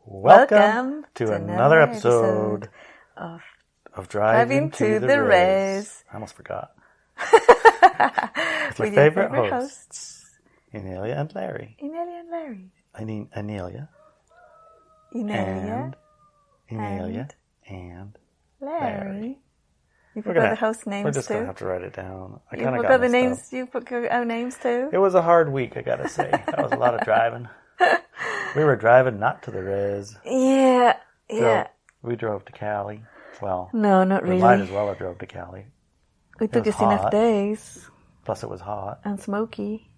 Welcome to another episode of Driving to the Res. I almost forgot. With your favorite hosts, Inelia and Larry. Inelia and Larry. I mean, Inelia. Inelia. And Larry. You forgot the host names too? We're just going to have to write it down. You forgot the names? You put your own names too? It was a hard week, I got to say. That was a lot of driving. We were driving not to the res. Yeah. So we drove to Cali. Well, no, not really. We might as well have drove to Cali. It took us enough days. Plus it was hot. And smoky.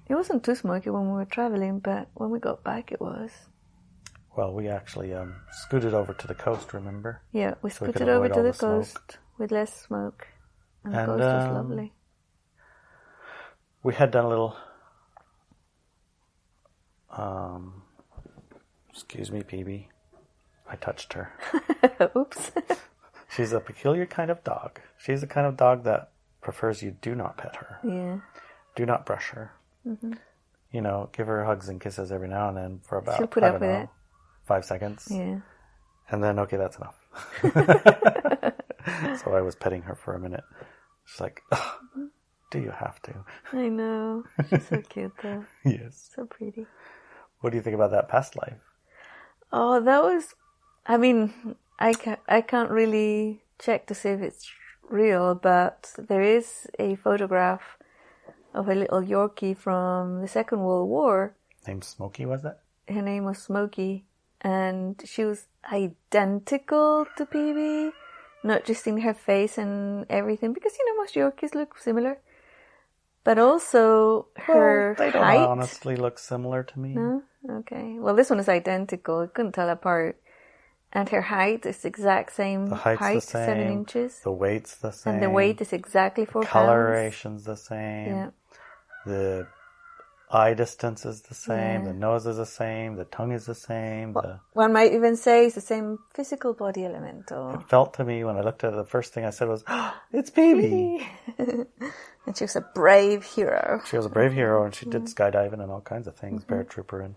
It wasn't too smoky when we were traveling, but when we got back it was. Well, we actually scooted over to the coast, remember? Yeah, we scooted over to the coast with less smoke. And the coast was lovely. We had done a little... excuse me, PB. I touched her. Oops. She's a peculiar kind of dog. She's the kind of dog that prefers you do not pet her. Yeah. Do not brush her. Mm-hmm. You know, give her hugs and kisses every now and then for about, she'll put up with it. 5 seconds. Yeah. And then, okay, that's enough. So I was petting her for a minute. She's like, oh, do you have to? I know. She's so cute, though. Yes. So pretty. What do you think about that past life? Oh, that was... I mean, I can't really check to see if it's real, but there is a photograph of a little Yorkie from the Second World War. Named Smokey, was it? Her name was Smokey, and she was identical to PB, not just in her face and everything, because, you know, most Yorkies look similar. But also her height. They don't honestly look similar to me. No? Okay. Well, this one is identical. I couldn't tell apart. And her height is the exact same. The height's the same. 7 inches. The weight's the same. And the weight is exactly 4 pounds. Coloration's the same. Yeah. The eye distance is the same. Yeah. The nose is the same. The tongue is the same. Well, one might even say it's the same physical body elemental. It felt to me when I looked at it, the first thing I said was, oh, it's PB. And she was a brave hero. She was a brave hero, and she did skydiving and all kinds of things, paratrooper and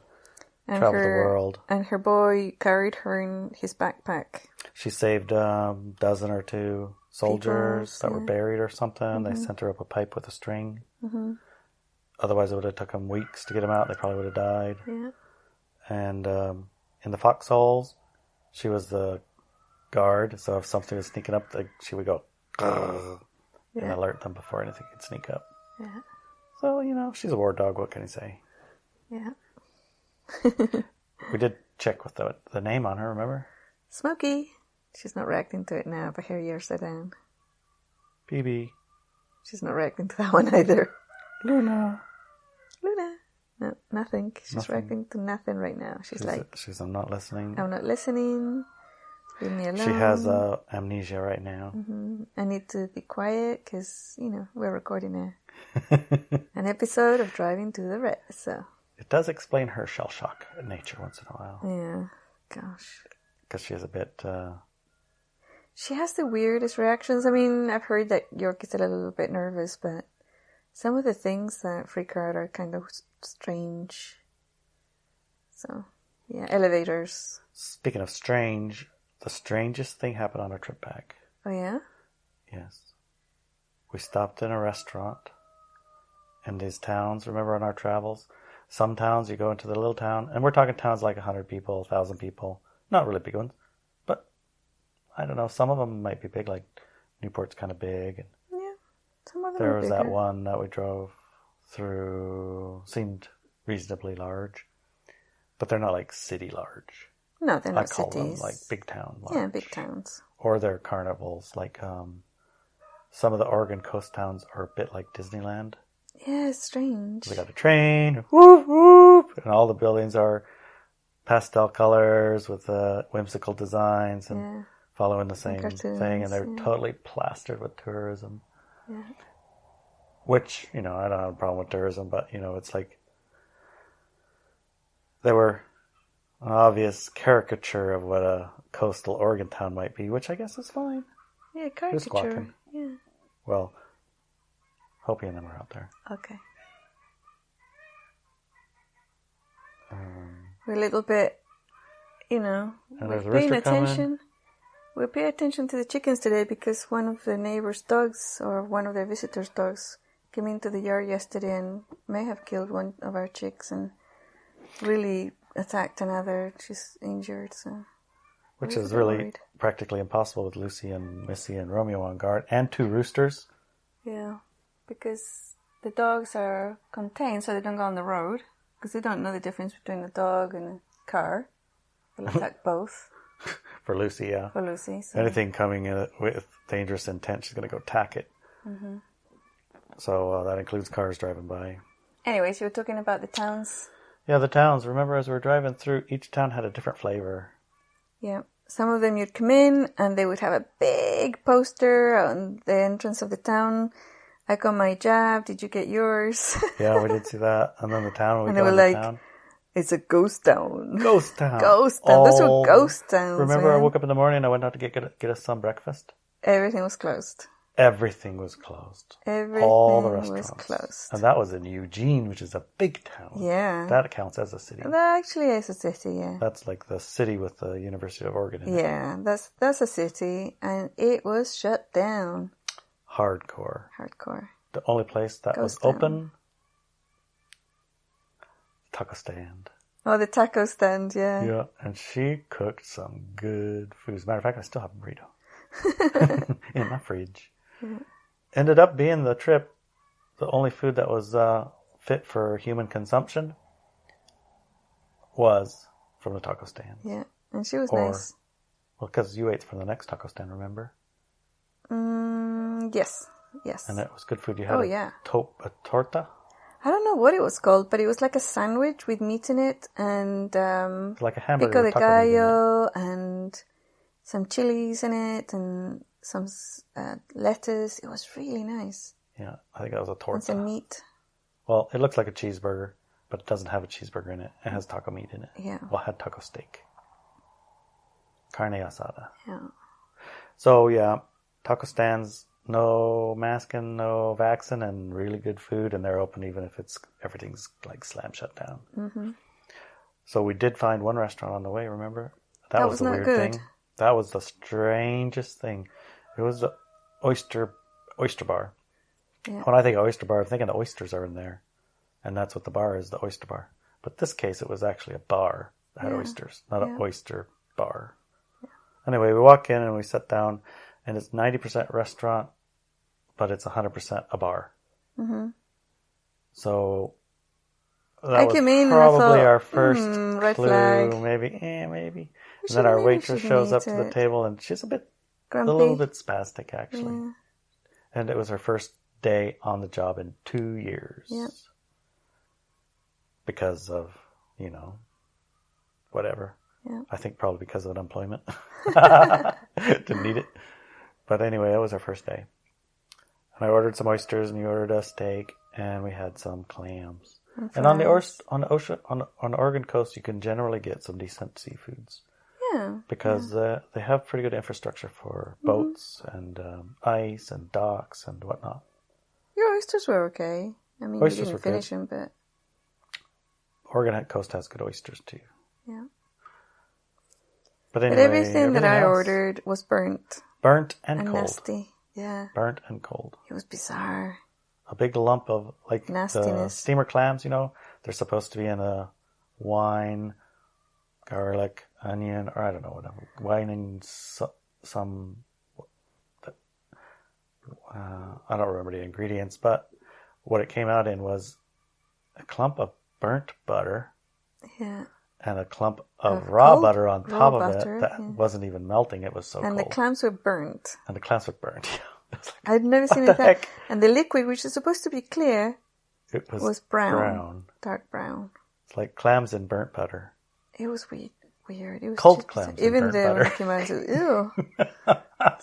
traveled the world. And her boy carried her in his backpack. She saved a dozen or two soldiers that were buried or something. They sent her up a pipe with a string. Mm-hmm. Otherwise, it would have took them weeks to get them out. They probably would have died. Yeah. And in the foxholes, she was the guard. So if something was sneaking up, she would go and alert them before anything could sneak up. Yeah. So, you know, she's a war dog. What can I say? Yeah. We did check with the name on her, remember? Smokey. She's not reacting to it now, but her ears are down. PB. She's not reacting to that one either. Luna. No, nothing. She's reacting to nothing right now. She's like... I'm not listening. I'm not listening. Leave me alone. She has amnesia right now. Mm-hmm. I need to be quiet because, you know, we're recording an episode of Driving to the Res, so... It does explain her shell shock nature once in a while. Yeah, gosh. Because she is a bit... She has the weirdest reactions. I mean, I've heard that Yorkie's a little bit nervous, but some of the things that freak her out are kind of strange. So, yeah, elevators. Speaking of strange, the strangest thing happened on our trip back. Oh, yeah? Yes. We stopped in a restaurant in these towns, remember on our travels? Some towns, you go into the little town, and we're talking towns like 100 people, 1,000 people. Not really big ones, but I don't know, some of them might be big, like Newport's kind of big. And yeah, some of them there are was bigger. that one that we drove through, seemed reasonably large, but they're not like city large. No, they're not cities. I call them like big town large. Yeah, big towns. Or they're carnivals, like some of the Oregon coast towns are a bit like Disneyland. Yeah, it's strange. They got a train, whoop, whoop, and all the buildings are pastel colors with whimsical designs and following the same thing, and they're totally plastered with tourism. Yeah. Which, you know, I don't have a problem with tourism, but, you know, it's like they were an obvious caricature of what a coastal Oregon town might be, which I guess is fine. Yeah, caricature. Yeah. Well, Hopi and them are out there. Okay. We're a little bit And there's a we're paying rooster coming. attention. We pay attention to the chickens today because one of the neighbor's dogs or one of their visitors' dogs came into the yard yesterday and may have killed one of our chicks and really attacked another. She's injured, so... Which is really practically impossible with Lucy and Missy and Romeo on guard, and 2 roosters. Yeah, because the dogs are contained so they don't go on the road, because they don't know the difference between a dog and a car. They'll attack both. For Lucy, yeah. For Lucy. So. Anything coming in with dangerous intent, she's going to go tack it. Mm-hmm. So that includes cars driving by. Anyways, you were talking about the towns. Yeah, the towns. Remember, as we were driving through, each town had a different flavor. Yeah. Some of them you'd come in and they would have a big poster on the entrance of the town. I got my jab. Did you get yours? Yeah, we did see that. And then the town. And they were like, town. It's a ghost town. Ghost town. Ghost town. Those were ghost towns. Remember, man. I woke up in the morning and I went out to get us some breakfast. Everything was closed. Everything was closed. Everything all the restaurants was closed. And that was in Eugene, which is a big town. Yeah. That counts as a city. That actually is a city, yeah. That's like the city with the University of Oregon in it. Yeah, that's a city, and it was shut down. Hardcore. The only place that was open, taco stand. Oh, the taco stand, yeah. Yeah, and she cooked some good food. As a matter of fact, I still have a burrito in my fridge. Yeah. Ended up being the trip, the only food that was fit for human consumption was from the taco stand. Yeah, and she was nice. Well, because you ate from the next taco stand, remember? Yes. And it was good food. You had a torta? I don't know what it was called, but it was like a sandwich with meat in it and like a hamburger pico de gallo and some chilies in it and some lettuce. It was really nice. Yeah, I think that was a torta. And some meat. Well, it looks like a cheeseburger, but it doesn't have a cheeseburger in it. It has taco meat in it. Yeah. Well, it had taco steak. Carne asada. Yeah. So, yeah, taco stands, no masking, no vaccine, and really good food, and they're open even if everything's like slam shut down. Mm-hmm. So we did find one restaurant on the way, remember? That was the not weird good. thing. That was the strangest thing. It was the oyster bar. Yeah. When I think of oyster bar, I'm thinking the oysters are in there. And that's what the bar is, the oyster bar. But this case, it was actually a bar that had oysters, not an oyster bar. Yeah. Anyway, we walk in and we sit down, and it's 90% restaurant, but it's 100% a bar. Mm-hmm. So that was probably our first red clue. Flag. Maybe. And then our waitress shows up to the table, and she's a little bit spastic, actually. Yeah. And it was her first day on the job in 2 years. Yep. Because of, whatever. Yeah. I think probably because of unemployment. Didn't need it. But anyway, that was our first day. And I ordered some oysters, and you ordered a steak, and we had some clams. And on the Oregon coast, you can generally get some decent seafoods. Yeah. Because they have pretty good infrastructure for boats and ice and docks and whatnot. Your oysters were okay. I mean, oysters we didn't finish them, but... Oregon coast has good oysters, too. Yeah. But anyway, everything that I ordered was burnt. Burnt and cold. Nasty. Yeah. Burnt and cold. It was bizarre. A big lump of, like, nastiness. The steamer clams, they're supposed to be in a wine, garlic, onion, or I don't know, whatever. Wine and some... I don't remember the ingredients, but what it came out in was a clump of burnt butter. Yeah. And a clump of raw butter on top of it that wasn't even melting. It was so cold. And the clams were burnt. I'd never seen it that. And the liquid, which is supposed to be clear, was brown. Dark brown. It's like clams in burnt butter. It was weird. It was cold clams even in burnt butter. When it came out, it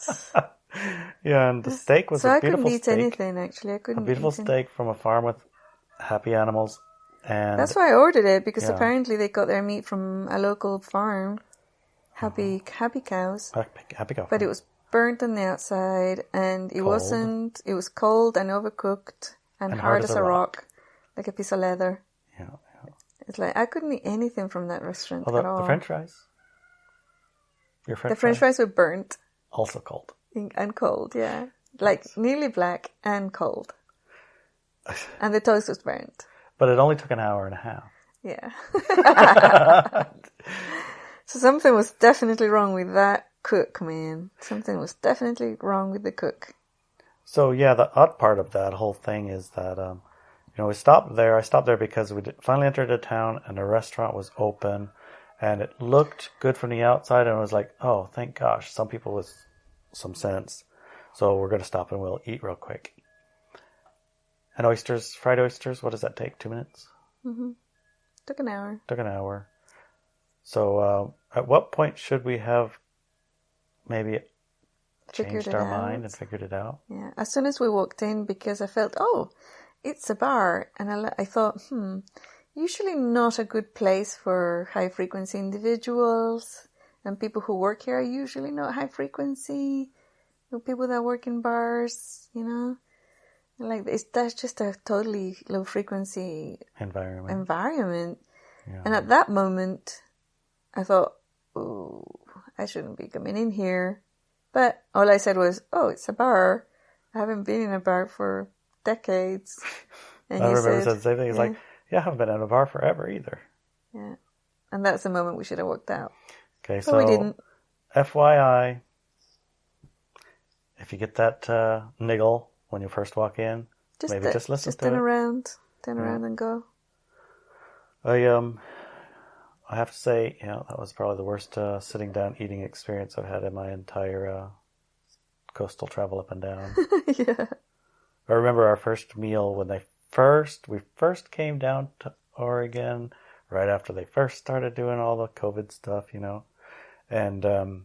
was, ew. Yeah, and the steak was a beautiful steak. I couldn't eat anything, actually. A beautiful steak from a farm with happy animals. And that's why I ordered it, because apparently they got their meat from a local farm. Happy cows. Happy cow. But it was burnt on the outside, and it was cold and overcooked and hard as a rock. Like a piece of leather. Yeah. It's like, I couldn't eat anything from that restaurant at all. The French fries. Your The French fries were burnt. Also cold. And cold, yeah. Like nearly black and cold. And the toast was burnt. But it only took an hour and a half. Yeah. So something was definitely wrong with that cook, man. Something was definitely wrong with the cook. So yeah, the odd part of that whole thing is that, we stopped there. I stopped there because we finally entered a town and the restaurant was open and it looked good from the outside and I was like, oh, thank gosh, some people with some sense. So we're going to stop and we'll eat real quick. And oysters, fried oysters, what does that take? 2 minutes? Mm-hmm. Took an hour. So at what point should we have maybe changed our mind and figured it out? Yeah, as soon as we walked in, because I felt, oh, it's a bar. And I thought, usually not a good place for high-frequency individuals. And people who work here are usually not high-frequency. People that work in bars, Like, that's just a totally low-frequency environment. Yeah. And at that moment, I thought, oh, I shouldn't be coming in here. But all I said was, oh, it's a bar. I haven't been in a bar for decades. And I remember said the same thing. He's like, yeah, I haven't been in a bar forever either. Yeah. And that's the moment we should have walked out. Okay, but we didn't. FYI, if you get that niggle when you first walk in, maybe just listen to it. Turn around and go. I have to say, that was probably the worst sitting down eating experience I've had in my entire coastal travel up and down. Yeah. I remember our first meal when we first came down to Oregon, right after they first started doing all the COVID stuff, and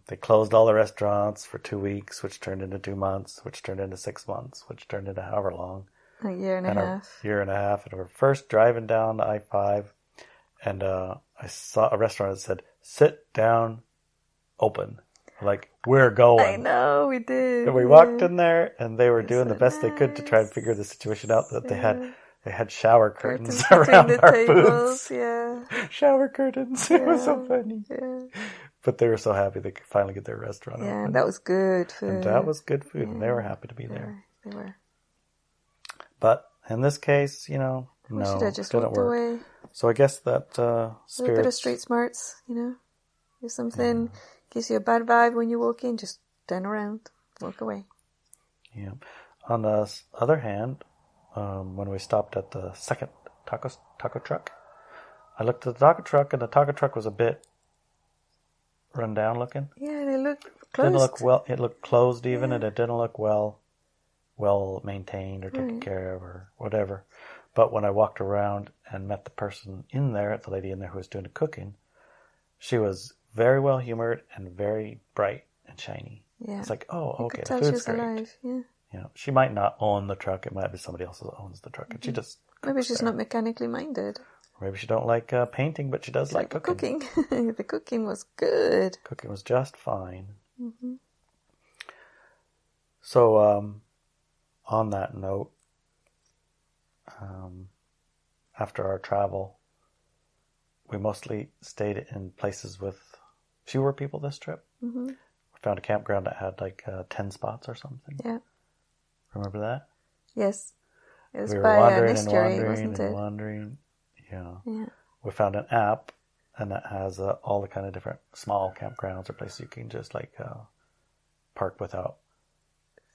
they closed all the restaurants for 2 weeks, which turned into 2 months, which turned into 6 months, which turned into however long. A year and a half. Year and a half. And we're first driving down the I-5, and I saw a restaurant that said, sit down, open. Like, we're going. I know, we did. And we walked in there, and they were doing the best they could to try and figure the situation out. That they had shower curtains around our tables. Booths. Yeah. Shower curtains. Yeah. It was so funny. Yeah. But they were so happy they could finally get their restaurant open. Yeah, that was good food. And that was good food, and they were happy to be there. They were. But in this case, no, we should have just walked away. So I guess that a little bit of street smarts, If something gives you a bad vibe when you walk in, just turn around, walk away. Yeah. On the other hand, when we stopped at the second taco truck, I looked at the taco truck, and the taco truck was a bit run down looking. Yeah, they looked closed. Didn't look well. It looked closed even, and it didn't look well maintained or taken care of or whatever. But when I walked around and met the person in there, the lady in there who was doing the cooking, she was very well humored and very bright and shiny. Yeah. It's like, oh, okay, the food's great. Alive. Yeah. She might not own the truck. It might be somebody else who owns the truck, and she just maybe she's not mechanically minded. Maybe she don't like painting, but she does like cooking. The cooking was good. Cooking was just fine. Mm-hmm. So, on that note, after our travel, we mostly stayed in places with fewer people this trip. Mm-hmm. We found a campground that had like 10 spots or something. Yeah. Remember that? Yes. It was by an estuary, wasn't it? Wandering. Yeah. We found an app, and that has all the kind of different small campgrounds or places you can just like park without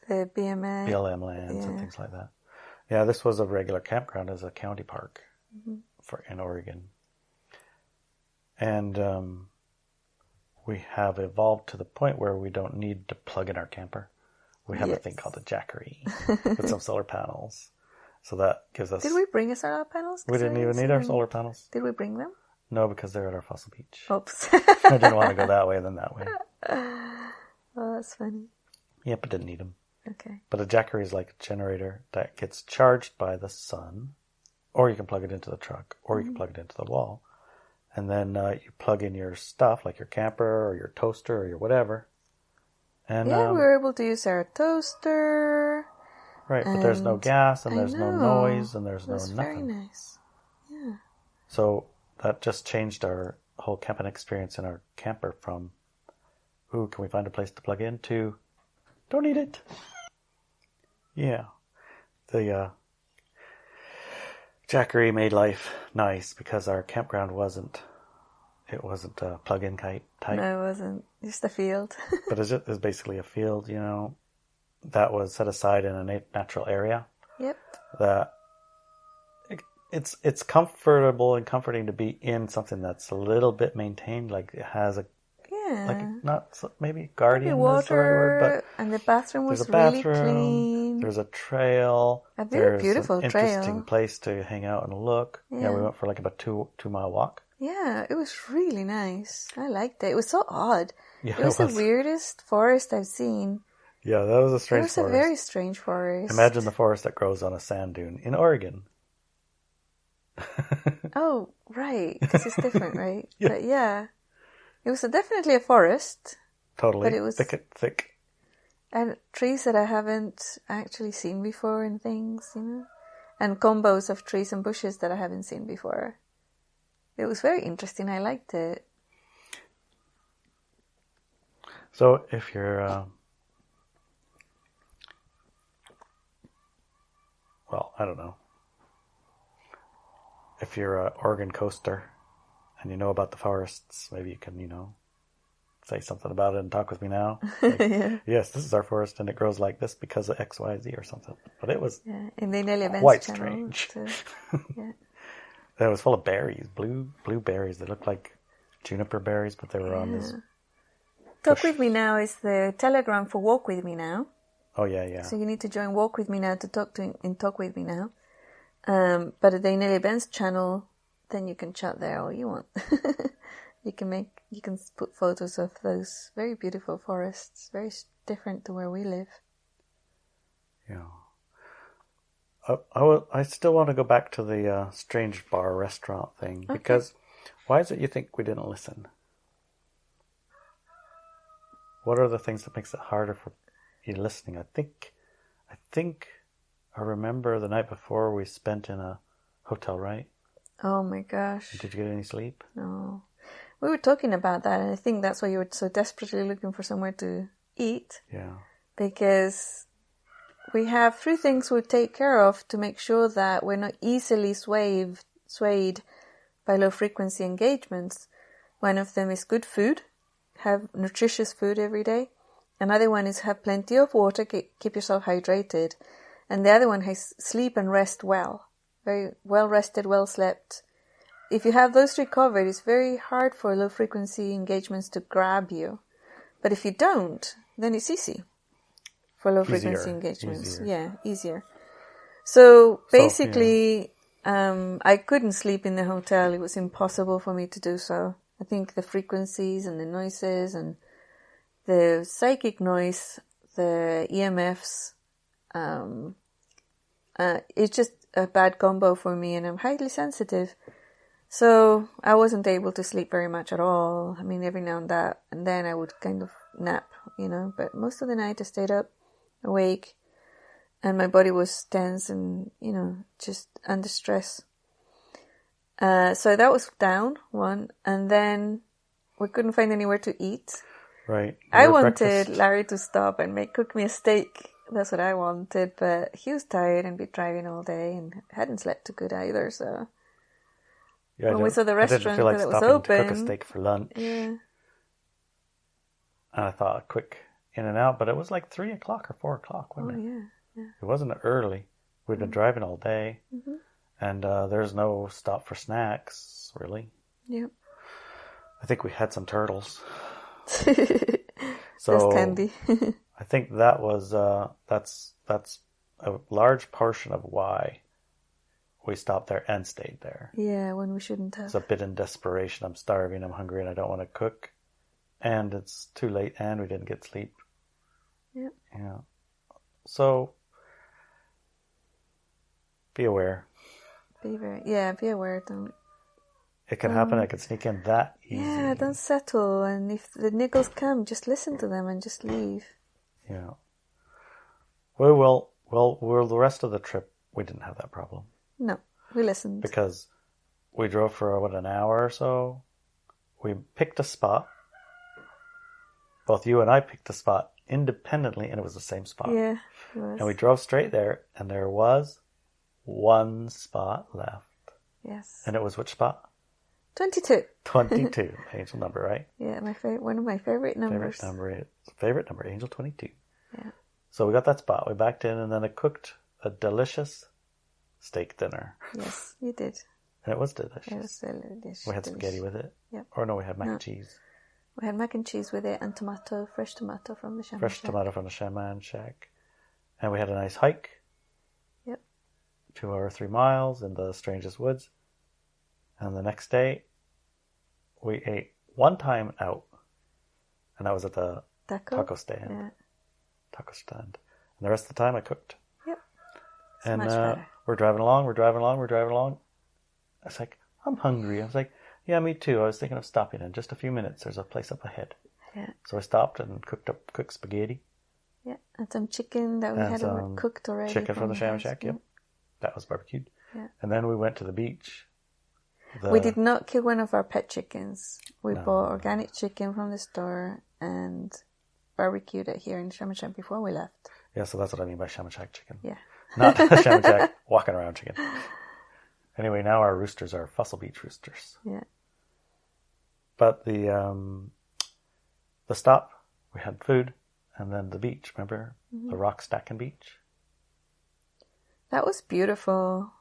the BLM lands and things like that. Yeah, this was a regular campground as a county park in Oregon. And we have evolved to the point where we don't need to plug in our camper. We have a thing called a Jackery with some solar panels. So that gives us... Did we bring us solar panels? We didn't even need our solar panels. Did we bring them? No, because they're at our fossil beach. Oops. I didn't want to go that way than that way. Oh, that's funny. Yep, I didn't need them. Okay. But a Jackery is like a generator that gets charged by the sun, or you can plug it into the truck, or you can plug it into the wall. And then you plug in your stuff, like your camper or your toaster or your whatever. And, we were able to use our toaster. Right, but there's no gas, and there's no noise, and there's no nothing. Very nice. Yeah. So that just changed our whole camping experience in our camper from ooh, can we find a place to plug in? To, don't need it. Yeah. The Jackery made life nice because our campground wasn't a plug-in type. No, it wasn't. Just a field. But it was basically a field, that was set aside in a natural area. Yep. That it's comfortable and comforting to be in something that's a little bit maintained, like it has maybe guardian maybe water, is the right word, but and the bathroom was there's a bathroom, really clean. there's a trail, A very beautiful an trail. interesting place to hang out and look. Yeah, we went for like about 2-mile walk. Yeah, it was really nice. I liked it. It was so odd. Yeah, it was the weirdest forest I've seen. Yeah, that was a strange forest. It was a very strange forest. Imagine the forest that grows on a sand dune in Oregon. Oh, right. Because it's different, right? Yeah. But yeah, it was definitely a forest. Totally. But it was thick. And trees that I haven't actually seen before and things, And combos of trees and bushes that I haven't seen before. It was very interesting. I liked it. So if you're... well, I don't know. If you're an Oregon coaster and you know about the forests, maybe you can, say something about it and talk with me now. Like, yeah. Yes, this is our forest and it grows like this because of X, Y, Z or something. But it was in the Inelia quite Benz strange. Yeah. It was full of berries, blue berries. They looked like juniper berries, but they were on this. Talk With Me Now is the Telegram for Walk With Me Now. Oh, yeah. So you need to join Walk With Me Now to talk With Me Now. But at the Inelia Benz channel, then you can chat there all you want. You can put photos of those very beautiful forests, very different to where we live. Yeah. I still want to go back to the strange bar restaurant thing, because why is it you think we didn't listen? What are the things that makes it harder for you listening? I think I remember the night before we spent in a hotel, right? Oh my gosh. Did you get any sleep? No. We were talking about that, and I think that's why you were so desperately looking for somewhere to eat. Yeah. Because we have 3 things we take care of to make sure that we're not easily swayed by low-frequency engagements. One of them is good food, have nutritious food every day. Another one is have plenty of water, keep yourself hydrated. And the other one is sleep and rest well. Very well rested, well slept. If you have those 3 covered, it's very hard for low-frequency engagements to grab you. But if you don't, then it's easy for low-frequency engagements. Easier. So basically, I couldn't sleep in the hotel. It was impossible for me to do so. I think the frequencies and the noises and the psychic noise, the EMFs, it's just a bad combo for me, and I'm highly sensitive. So I wasn't able to sleep very much at all. I mean, every now and then I would kind of nap, but most of the night I stayed up, awake, and my body was tense and, just under stress. So that was down, one, and then we couldn't find anywhere to eat. Right. I wanted Larry to stop and cook me a steak. That's what I wanted, but he was tired and been driving all day and hadn't slept too good either, so... Yeah, when we saw the restaurant that was open, to cook a steak for lunch. Yeah. And I thought a quick in and out, but it was like 3 o'clock or 4 o'clock, wasn't it? Yeah. It wasn't early. We'd been driving all day, and there's no stop for snacks, really. Yep. I think we had some turtles. So that's candy. I think that was that's a large portion of why we stopped there and stayed there. Yeah, when we shouldn't have. It's a bit in desperation. I'm starving, I'm hungry, and I don't want to cook. And it's too late, and we didn't get sleep. Yep. Yeah. So, be aware. Be aware. Don't. It can happen. It can sneak in that easy. Yeah, don't settle. And if the Niggles come, just listen to them and just leave. Yeah. Well, the rest of the trip, we didn't have that problem. No, we listened. Because we drove for, an hour or so. We picked a spot. both you and I picked a spot independently, and it was the same spot. Yeah, it was. And we drove straight there, and there was one spot left. Yes. And it was which spot? 22. 22. Angel number, right? Yeah, one of my favorite numbers. Favorite number, Angel 22. Yeah. So we got that spot. We backed in, and then I cooked a delicious steak dinner. Yes, you did. And it was delicious. It was delicious. We had spaghetti with it. Yep. Or no, we had mac and cheese. We had mac and cheese with it and fresh tomato from the Shaman Fresh Shack. tomato from the Shaman Shack. And we had a nice hike. Yep. 2 or 3 miles in the strangest woods. And the next day, we ate one time out. And that was at the taco stand. Yeah. Taco stand. And the rest of the time I cooked. Yep. And much better. we're driving along. I was like, I'm hungry. I was like, yeah, me too. I was thinking of stopping in just a few minutes. There's a place up ahead. Yeah. So I stopped and cooked spaghetti. Yeah, and some chicken that we had cooked already. Chicken from the Shaman Shack, yep. That was barbecued. Yeah. And then we went to the beach. We did not kill one of our pet chickens. We bought organic chicken from the store and barbecued it here in Shaman Shack before we left. Yeah, so that's what I mean by Shaman Shack chicken. Yeah. Not Shaman Shack walking around chicken. Anyway, now our roosters are Fossil Beach roosters. Yeah. But the stop, we had food, and then the beach, remember? Mm-hmm. The rock stacking beach. That was beautiful.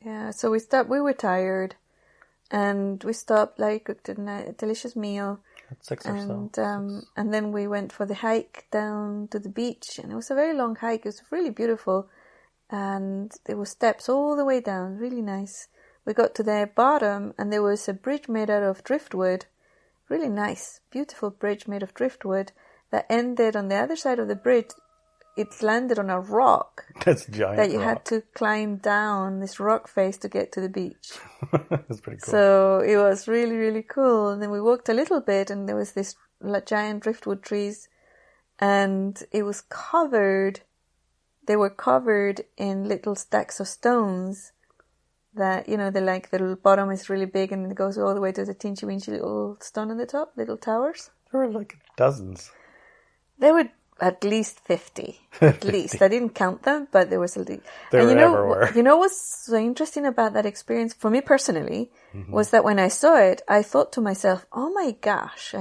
Yeah, so we stopped, we were tired, and we stopped, cooked a delicious meal. At 6 or so. And then we went for the hike down to the beach, and it was a very long hike. It was really beautiful, and there were steps all the way down, really nice. We got to the bottom, and there was a bridge made out of driftwood, really nice, beautiful bridge made of driftwood that ended on the other side of the bridge. It landed on a rock. That's a giant that you rock. had to climb down this rock face to get to the beach. That's pretty cool. So it was really, really cool. And then we walked a little bit, and there was this giant driftwood trees, and it was covered. They were covered in little stacks of stones that, the little bottom is really big and it goes all the way to the teensy weensy little stone on the top, little towers. There were dozens. There were at least 50. At least. I didn't count them, but there was a least. There were. You know what's so interesting about that experience, for me personally, was that when I saw it, I thought to myself, oh my gosh,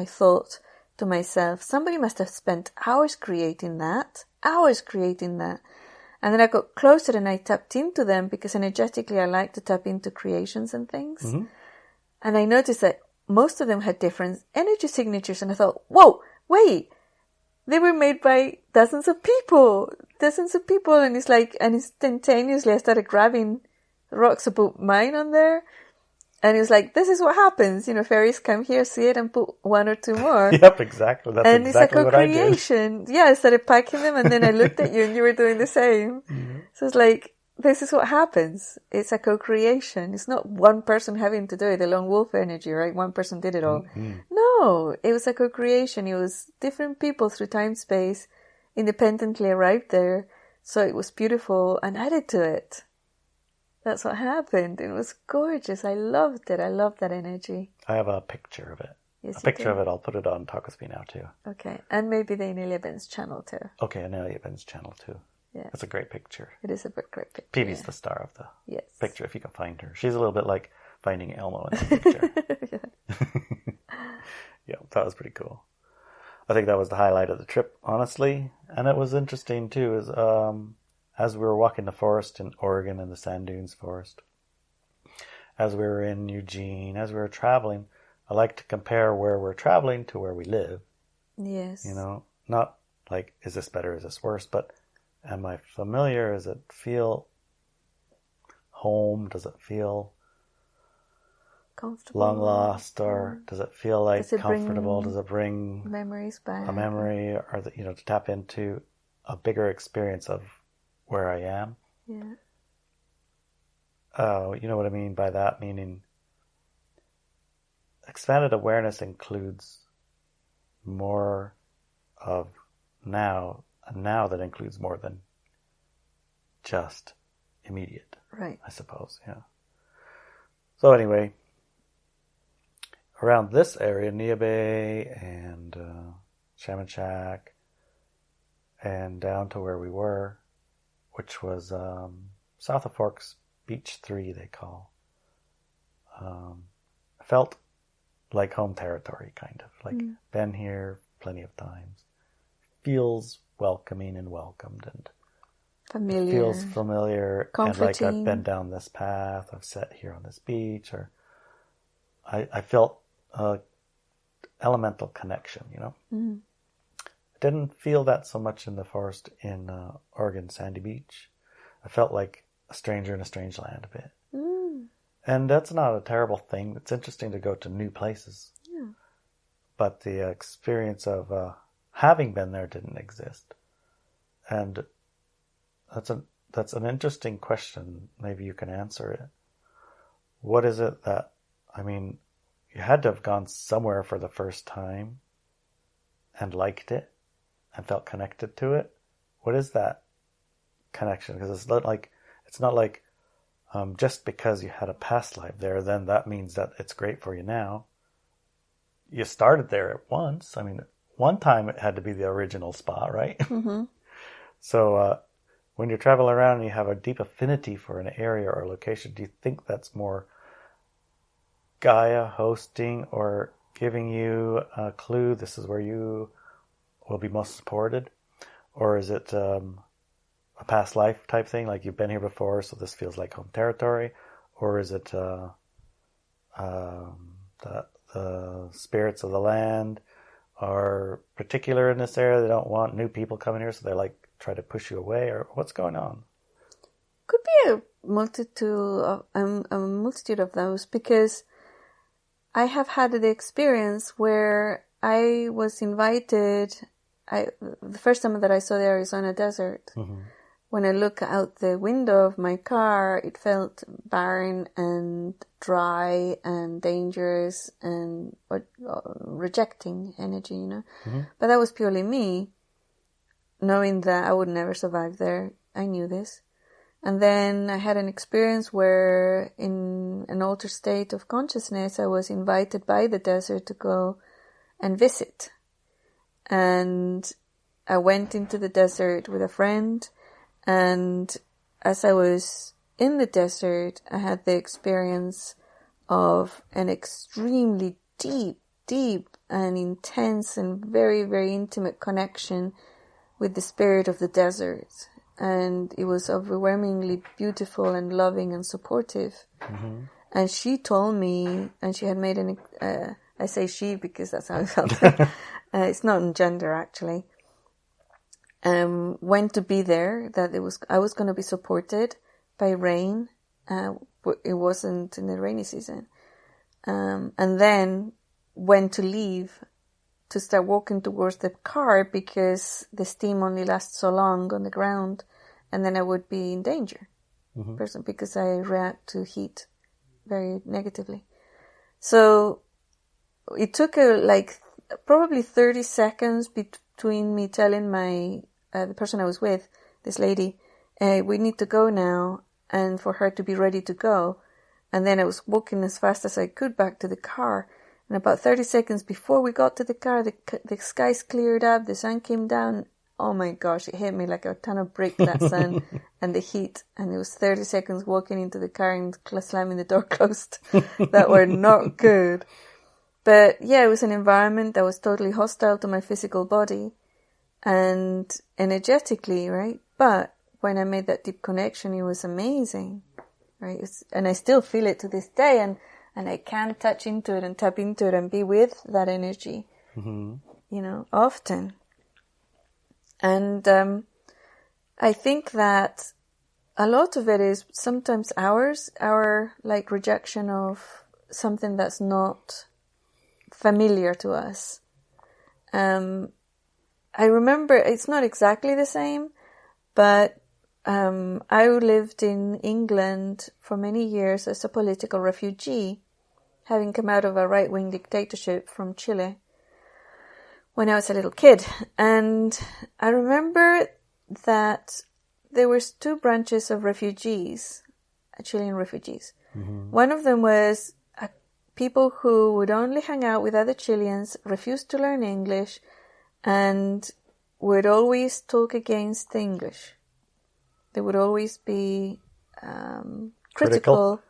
somebody must have spent hours creating that. And then I got closer and I tapped into them because energetically I like to tap into creations and things. Mm-hmm. And I noticed that most of them had different energy signatures, and I thought, whoa, wait, they were made by dozens of people. And it's and instantaneously I started grabbing rocks to put mine on there. And it was this is what happens. Fairies come here, see it, and put 1 or 2 more. Yep, exactly. That's exactly what I did. And it's a co-creation. Yeah, I started packing them, and then I looked at you, and you were doing the same. Mm-hmm. So it's this is what happens. It's a co-creation. It's not one person having to do it, the lone wolf energy, right? One person did it all. Mm-hmm. No, it was a co-creation. It was different people through time, space, independently arrived there. So it was beautiful and added to it. That's what happened. It was gorgeous. I loved it. I loved that energy. I have a picture of it. Yes, a picture of it. I'll put it on Talkosby now too. Okay. And maybe the Inelia Benz channel too. Okay, Inelia Benz channel too. Yeah. That's a great picture. It is a great picture. Peevy's the star of the picture, if you can find her. She's a little bit like Finding Elmo in the picture. Yeah, that was pretty cool. I think that was the highlight of the trip, honestly. And it was interesting too, as we were walking the forest in Oregon, in the Sand Dunes Forest, as we were in Eugene, as we were traveling, I like to compare where we're traveling to where we live. Yes. Not is this better, is this worse, but am I familiar? Does it feel home? Does it feel comfortable, long lost, or does it feel comfortable? Does it bring memories back? A memory, or to tap into a bigger experience of where I am. Yeah. Oh, you know what I mean by that? Meaning, expanded awareness includes more of now, and now that includes more than just immediate. Right. I suppose, yeah. So anyway, around this area, Nia Bay and Shaman Shack, and down to where we were, which was south of Forks, Beach 3 they call. Felt like home territory, kind of. Like, been here plenty of times. Feels welcoming and welcomed, and familiar. It feels familiar, comforting. And like I've been down this path, I've sat here on this beach, or I felt a elemental connection, you know. I didn't feel that so much in the forest in Oregon Sandy Beach. I felt like a stranger in a strange land a bit. And that's not a terrible thing. It's interesting to go to new places. Yeah. But the experience of having been there didn't exist. And that's an interesting question. Maybe you can answer it. What is it that, I mean, you had to have gone somewhere for the first time and liked it and felt connected to it. What is that connection? Because it's not like just because you had a past life there, then that means that it's great for you now. You started there at once. I mean, one time it had to be the original spot, right? Mm-hmm. So when you travel around and you have a deep affinity for an area or a location, do you think that's more Gaia hosting or giving you a clue, this is where you will be most supported? Or is it a past life type thing, like you've been here before, so this feels like home territory? Or is it the spirits of the land are particular in this area? They don't want new people coming here, so they like try to push you away, or what's going on? Could be a multitude of those, because I have had the experience where I was invited. The first time that I saw the Arizona desert, when I look out the window of my car, it felt barren and dry and dangerous and rejecting energy, you know. But that was purely me, knowing that I would never survive there. I knew this. And then I had an experience where in an altered state of consciousness, I was invited by the desert to go and visit. And I went into the desert with a friend. And as I was in the desert, I had the experience of an extremely deep and intense and very, very intimate connection with the spirit of the desert. And it was overwhelmingly beautiful and loving and supportive. And she told me, and she had made I say she because that's how I felt. It's not in gender, actually. When to be there, that I was going to be supported by rain. It wasn't in the rainy season. And then when to leave, to start walking towards the car, because the steam only lasts so long on the ground, and then I would be in danger, because I react to heat very negatively. So it took probably 30 seconds between me telling the person I was with, this lady, we need to go now, and for her to be ready to go. And then I was walking as fast as I could back to the car. And about 30 seconds before we got to the car, the skies cleared up, the sun came down. Oh my gosh, it hit me like a ton of brick, that sun and the heat. And it was 30 seconds walking into the car and slamming the door closed that were not good. But yeah, it was an environment that was totally hostile to my physical body and energetically, right? But when I made that deep connection, it was amazing, right? And I still feel it to this day, and I can touch into it and tap into it and be with that energy, often. And I think that a lot of it is sometimes our rejection of something that's not familiar to us. I remember it's not exactly the same, but I lived in England for many years as a political refugee, having come out of a right-wing dictatorship from Chile when I was a little kid. And I remember that there were two branches of refugees, Chilean refugees. One of them was people who would only hang out with other Chileans, refused to learn English, and would always talk against English. They would always be critical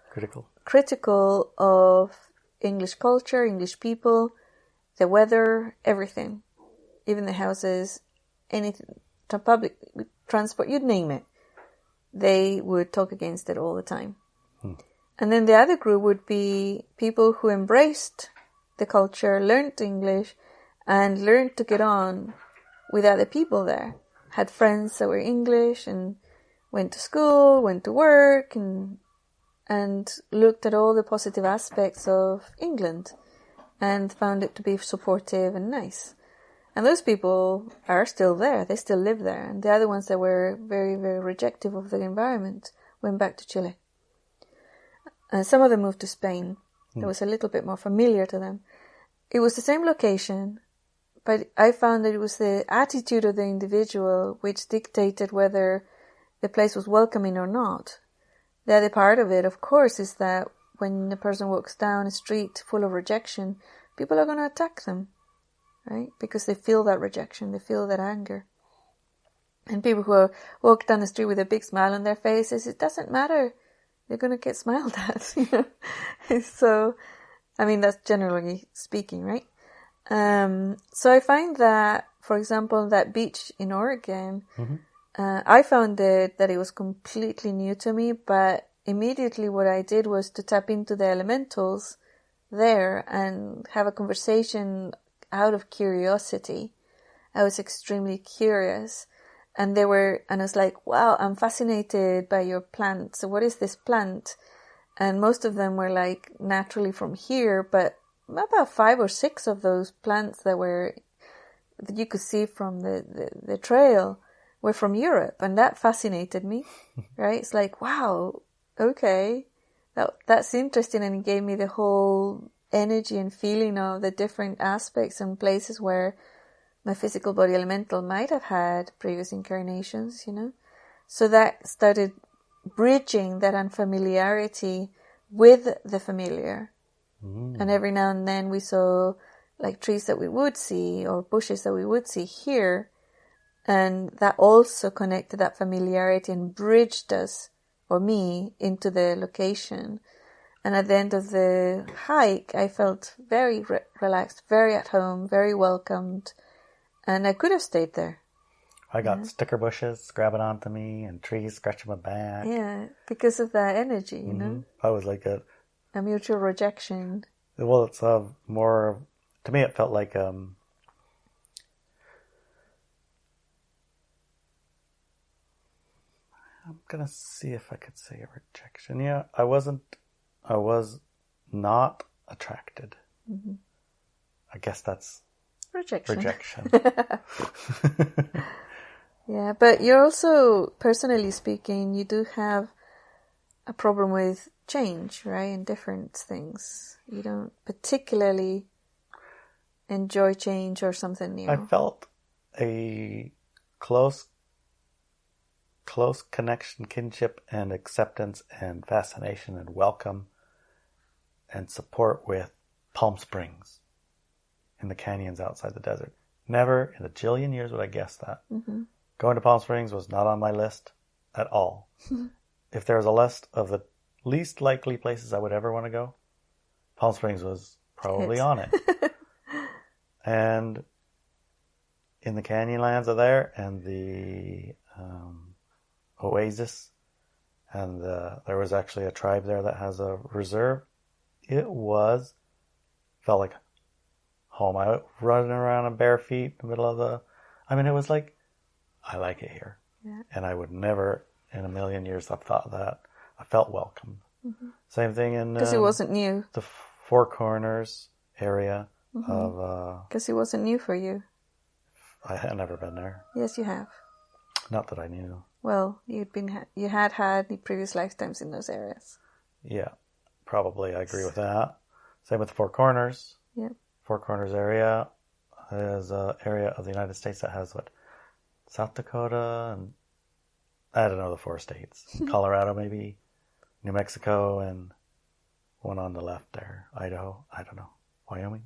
of English culture, English people, the weather, everything, even the houses, anything, public transport, you'd name it. They would talk against it all the time. And then the other group would be people who embraced the culture, learned English, and learned to get on with other people there. Had friends that were English and went to school, went to work, and looked at all the positive aspects of England and found it to be supportive and nice. And those people are still there. They still live there. And the other ones that were very, very rejective of the environment went back to Chile. And some of them moved to Spain. It was a little bit more familiar to them. It was the same location, but I found that it was the attitude of the individual which dictated whether the place was welcoming or not. The other part of it, of course, is that when a person walks down a street full of rejection, people are going to attack them, right? Because they feel that rejection, they feel that anger. And people who walk down the street with a big smile on their faces, it doesn't matter. You're going to get smiled at, you know. So, I mean, that's generally speaking, right? So I find that, for example, that beach in Oregon, I found that it was completely new to me, but immediately what I did was to tap into the elementals there and have a conversation out of curiosity. I was extremely curious. And I was like, wow, I'm fascinated by your plant. So what is this plant? And most of them were like naturally from here, but about 5 or 6 of those plants that you could see from the trail were from Europe. And that fascinated me, right? It's like, wow, okay, that's interesting. And it gave me the whole energy and feeling of the different aspects and places where my physical body elemental might have had previous incarnations, you know. So that started bridging that unfamiliarity with the familiar. And every now and then we saw like trees that we would see or bushes that we would see here. And that also connected that familiarity and bridged us, or me, into the location. And at the end of the hike, I felt very relaxed, very at home, very welcomed. And I could have stayed there. I got sticker bushes grabbing onto me and trees scratching my back. Yeah, because of that energy, you know? I was like a mutual rejection. Well, it's more... To me, it felt like... I'm going to see if I could say a rejection. Yeah, I was not attracted. I guess that's... Rejection. Yeah, but you're also, personally speaking, you do have a problem with change, right? And different things. You don't particularly enjoy change or something new. I felt a close connection, kinship, and acceptance, and fascination, and welcome, and support with Palm Springs. In the canyons outside the desert. Never in a jillion years would I guess that. Going to Palm Springs was not on my list at all. If there was a list of the least likely places I would ever want to go, Palm Springs was probably on it. And in the canyonlands of there, and the oasis, and there was actually a tribe there that has a reserve. It felt like home. I was running around in bare feet in the middle of it was like, I like it here. Yeah. And I would never in a million years have thought that. I felt welcome. Same thing in... Because it wasn't new. The Four Corners area of... Because it wasn't new for you. I had never been there. Yes, you have. Not that I knew. Well, you had the previous lifetimes in those areas. Yeah, probably. I agree with that. Same with the Four Corners. Yeah. Four Corners area is an area of the United States that has South Dakota, and I don't know the 4 states. Colorado maybe, New Mexico, and one on the left there, Idaho, I don't know, Wyoming,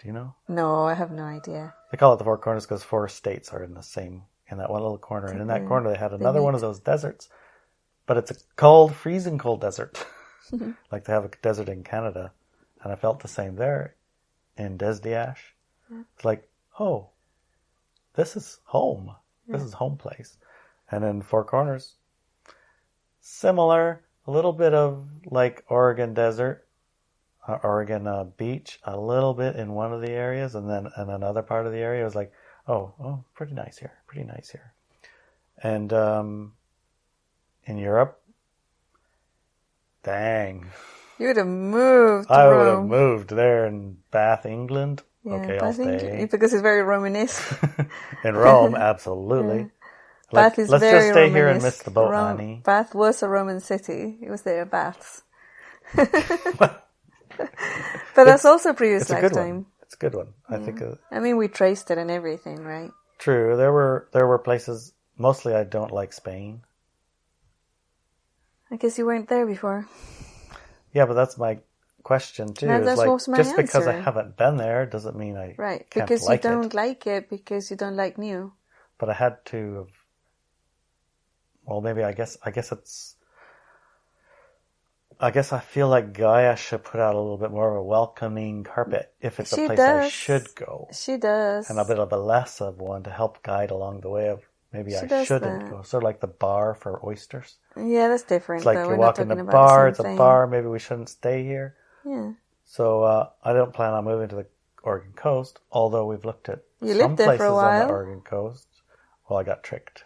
Do you know? No, I have no idea. They call it the Four Corners because 4 states are in that one little corner. And in that corner, they had another one of those deserts. But it's a cold, freezing cold desert. Like they have a desert in Canada. And I felt the same there in Desdiash. Yeah. It's like, oh, this is home. Yeah. This is home place. And in Four Corners, similar, a little bit of like Oregon desert, Oregon beach, a little bit in one of the areas. And then in another part of the area, it was like, oh, pretty nice here. And in Europe, dang. You would have moved. I would have moved there in Bath, England. Yeah, okay, I'll stay. Because it's very Romanesque. In Rome, absolutely. Yeah. Bath is let's very just stay Romanesque. Here and miss the boat, honey. Bath was a Roman city. It was there, baths. But that's also previous lifetime. It's a good one. I think. I mean, we traced it and everything, right? True. There were places. Mostly, I don't like Spain. I guess you weren't there before. Yeah, but that's my question too. No, that's like, my just answer. Because I haven't been there doesn't mean I right can't because like you don't like it because you don't like new. But I had to. Well, maybe I guess it's. I guess I feel like Gaia should put out a little bit more of a welcoming carpet if it's a place I should go. She does. And a bit of a less of one to help guide along the way of maybe I shouldn't go. Sort of like the bar for oysters. Yeah, that's different. It's like you walk in the bar, it's a bar, maybe we shouldn't stay here. Yeah. So I don't plan on moving to the Oregon coast, although we've looked at some places places on the Oregon coast. Well, I got tricked.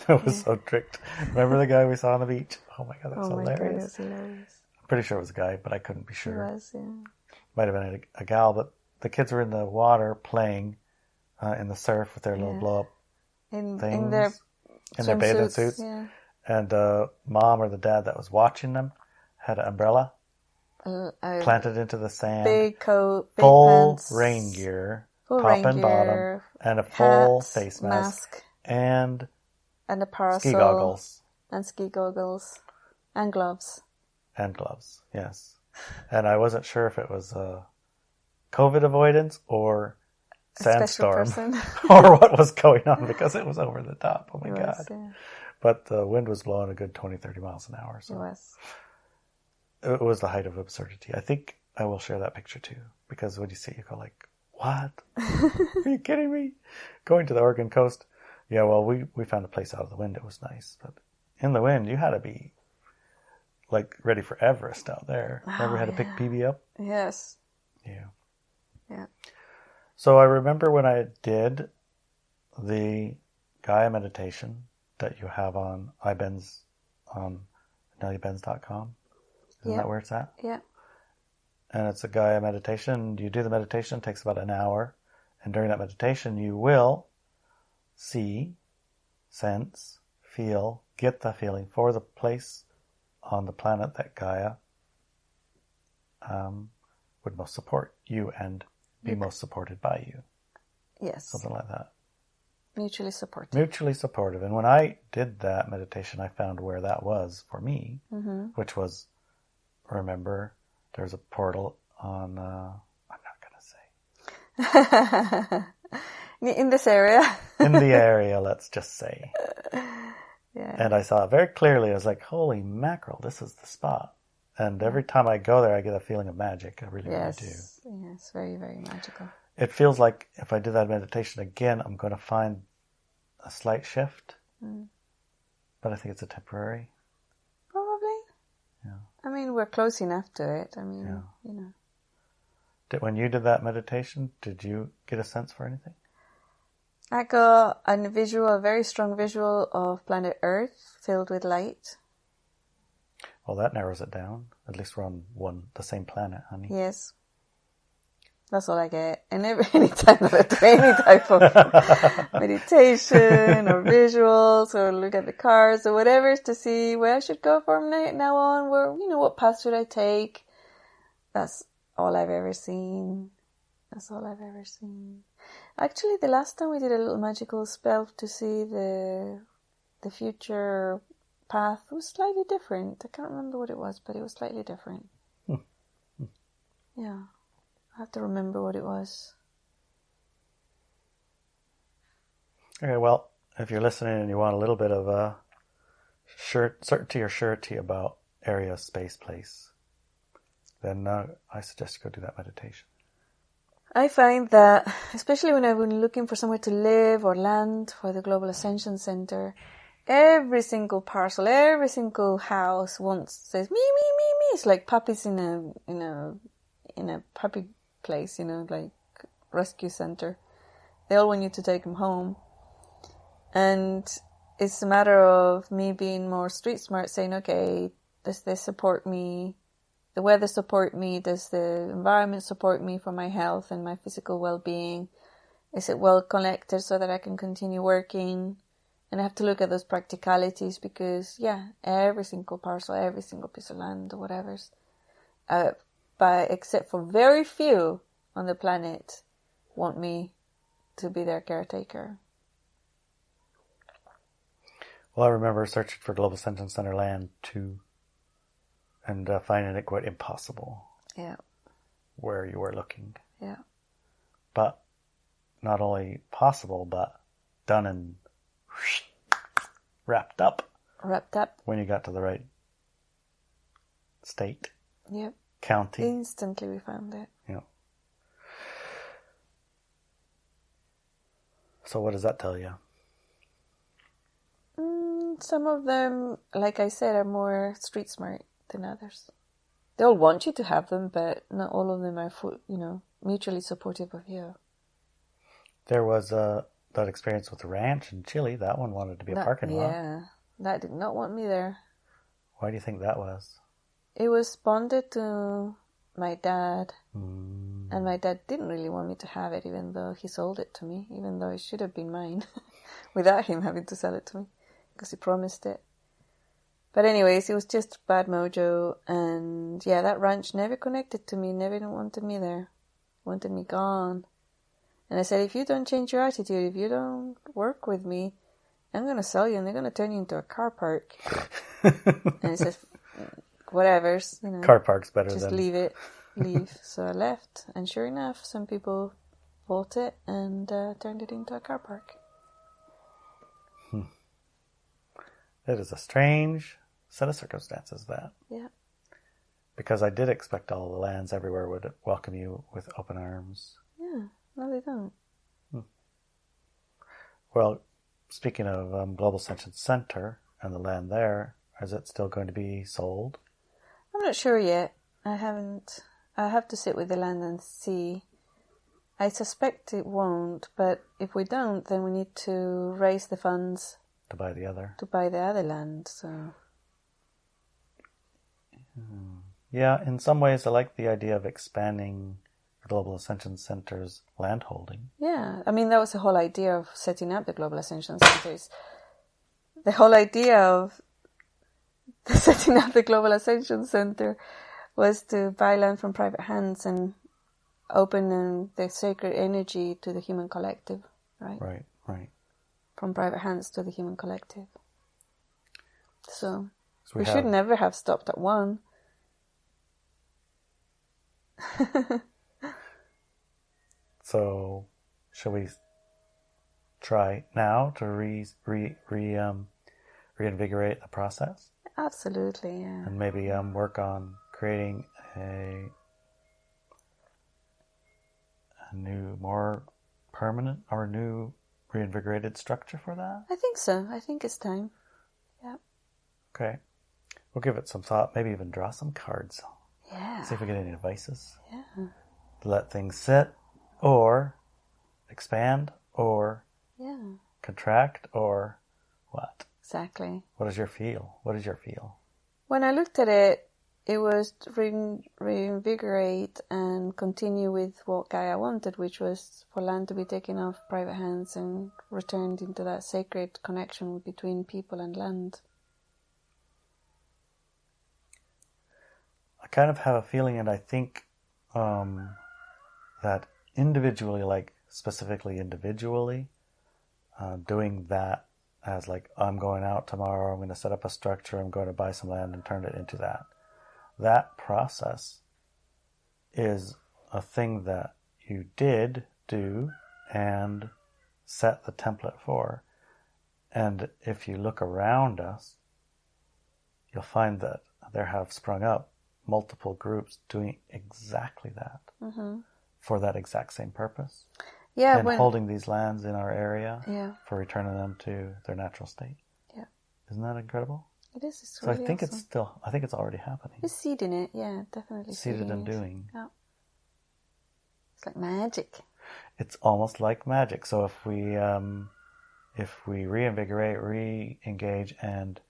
I was so tricked. Remember the guy we saw on the beach? Oh my God, that's hilarious. God, that's hilarious. I'm pretty sure it was a guy, but I couldn't be sure. It was, yeah. Might have been a gal, but the kids were in the water playing in the surf with their little blow-up things. In their bathing suits. Yeah. And mom or the dad that was watching them had an umbrella planted into the sand. Big coat, big full pants. Rain gear, full top rain and gear, bottom, and a full hats, face mask. And a parasol. Ski goggles. And ski goggles. And gloves. And gloves, yes. And I wasn't sure if it was COVID avoidance or sandstorm or what was going on because it was over the top. Oh my God. Yeah. But the wind was blowing a good 20, 30 miles an hour. So it was. It was the height of absurdity. I think I will share that picture too because when you see it, you go like, what? Are you kidding me? Going to the Oregon coast. Yeah, well, we found a place out of the wind. It was nice. But in the wind, you had to be like ready for Everest out there. Remember had to pick PB up? Yes. Yeah. Yeah. So I remember when I did the Gaia meditation that you have on iBenz on IneliaBenz.com. Isn't that where it's at? Yeah. And it's a Gaia meditation. You do the meditation, it takes about an hour. And during that meditation, you will see, sense, feel, get the feeling for the place on the planet that Gaia would most support you and be most supported by you. Yes. Something like that. Mutually supportive. Mutually supportive. And when I did that meditation, I found where that was for me, which was, remember, there's a portal on, I'm not going to say. In this area. In the area, let's just say. Yeah. And I saw it very clearly. I was like, holy mackerel, this is the spot. And every time I go there, I get a feeling of magic. I really do. Yes, very, very magical. It feels like if I do that meditation again, I'm going to find a slight shift. But I think it's a temporary. Probably. Yeah. I mean, we're close enough to it. I mean, you know. When you did that meditation, did you get a sense for anything? I got a very strong visual of planet Earth filled with light. Well, that narrows it down. At least we're on the same planet, honey. Yes. That's all I get. And any time that I do any type of meditation or visuals or look at the cards or whatever to see where I should go from now on, what path should I take? That's all I've ever seen. Actually, the last time we did a little magical spell to see the future path was slightly different. I can't remember what it was, but it was slightly different. Yeah. I have to remember what it was. Okay, well, if you're listening and you want a little bit of certainty or surety about area, space, place, then I suggest you go do that meditation. I find that, especially when I've been looking for somewhere to live or land for the Global Ascension Center, every single parcel, every single house says me, me, me, me. It's like puppies in a puppy place, like rescue center. They all want you to take them home. And it's a matter of me being more street smart, saying, okay, does this support me? The weather support me? Does the environment support me for my health and my physical well-being? Is it well connected so that I can continue working? And I have to look at those practicalities because, every single parcel, every single piece of land or whatever's, except for very few on the planet, want me to be their caretaker. Well, I remember searching for Global Ascension Center land too, and finding it quite impossible. Yeah. Where you were looking. Yeah. But not only possible, but done and wrapped up. Wrapped up. When you got to the right state. Yep. County. Instantly we found it. Yeah. So what does that tell you? Some of them, like I said, are more street smart than others. They'll want you to have them, but not all of them are, mutually supportive of you. There was that experience with the ranch in Chile. That one wanted to be a parking lot. Yeah, that did not want me there. Why do you think that was? It was bonded to my dad, and my dad didn't really want me to have it, even though he sold it to me, even though it should have been mine, without him having to sell it to me, because he promised it. But anyways, it was just bad mojo, and that ranch never connected to me, never wanted me there, wanted me gone. And I said, if you don't change your attitude, if you don't work with me, I'm going to sell you, and they're going to turn you into a car park. And he says, whatever's, Car park's better just than... leave. So I left, and sure enough, some people bought it and turned it into a car park. It is a strange set of circumstances, that. Yeah. Because I did expect all the lands everywhere would welcome you with open arms. Yeah, no, they don't. Well, speaking of Global Ascension Center and the land there, is it still going to be sold? I'm not sure yet. I have to sit with the land and see. I suspect it won't, but if we don't, then we need to raise the funds to buy the other land. So yeah, in some ways I like the idea of expanding the Global Ascension Center's land holding. Yeah, I mean, that was the whole idea of setting up the Global Ascension Centers. The whole idea of setting up the Global Ascension Center was to buy land from private hands and open the sacred energy to the human collective, right? Right. From private hands to the human collective. So we should never have stopped at one. So, shall we try now to reinvigorate the process? Absolutely, yeah. And maybe work on creating a new, more permanent or new reinvigorated structure for that? I think so. I think it's time. Yeah. Okay. We'll give it some thought. Maybe even draw some cards. Yeah. See if we get any advices. Yeah. Let things sit, or expand, or contract, or what? Exactly. What is your feel? When I looked at it, it was to reinvigorate and continue with what Gaia wanted, which was for land to be taken off private hands and returned into that sacred connection between people and land. I kind of have a feeling, and I think that specifically individually, doing that as like, I'm going out tomorrow, I'm going to set up a structure, I'm going to buy some land and turn it into that. That process is a thing that you did do and set the template for. And if you look around us, you'll find that there have sprung up multiple groups doing exactly that for that exact same purpose. Yeah, and holding these lands in our area for returning them to their natural state. Yeah. Isn't that incredible? It is. It's so really I think awesome. I think it's already happening. It's seeding it, yeah, definitely. Seeded and doing. Yeah. It's like magic. It's almost like magic. So if we reinvigorate, re-engage, and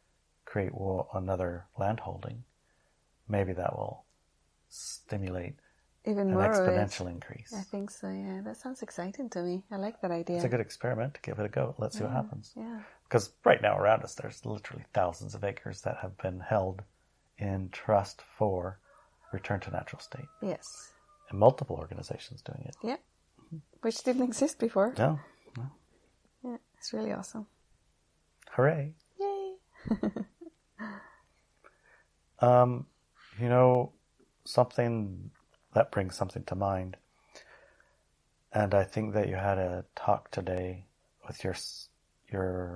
create another land holding, maybe that will stimulate even an more exponential increase. I think so, yeah. That sounds exciting to me. I like that idea. It's a good experiment to give it a go. Let's see what happens. Yeah. Because right now around us, there's literally thousands of acres that have been held in trust for return to natural state. Yes. And multiple organizations doing it. Yeah. Which didn't exist before. No. Yeah, it's really awesome. Hooray. Yay. Something that brings something to mind. And I think that you had a talk today with your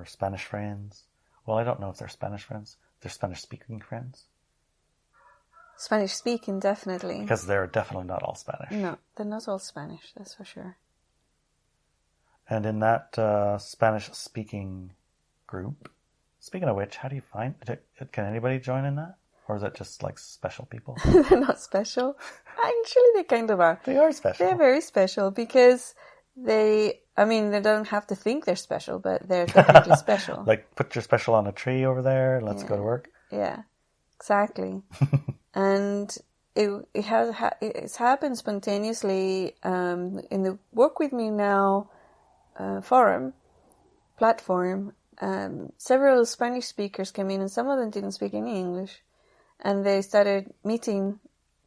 Spanish friends. Well, I don't know if they're Spanish friends. They're Spanish-speaking friends. Spanish-speaking, definitely. Because they're definitely not all Spanish. No, they're not all Spanish, that's for sure. And in that Spanish-speaking group, speaking of which, how do you find it? Can anybody join in that? Or is it just like special people? They're not special. Actually, they kind of are. They are special. They're very special because they don't have to think they're special, but they're definitely special. Like, put your special on a tree over there, let's go to work. Yeah, exactly. And it's happened spontaneously in the Work With Me Now platform. Several Spanish speakers came in, and some of them didn't speak any English. And they started meeting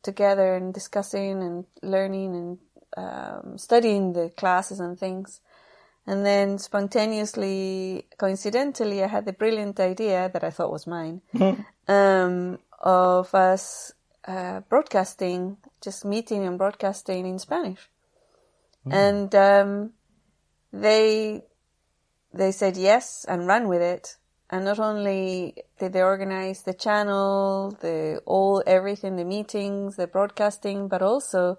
together and discussing and learning and studying the classes and things. And then spontaneously, coincidentally, I had the brilliant idea that I thought was mine of us broadcasting, just meeting and broadcasting in Spanish. And they said yes and ran with it. And not only did they organize the channel, everything, the meetings, the broadcasting, but also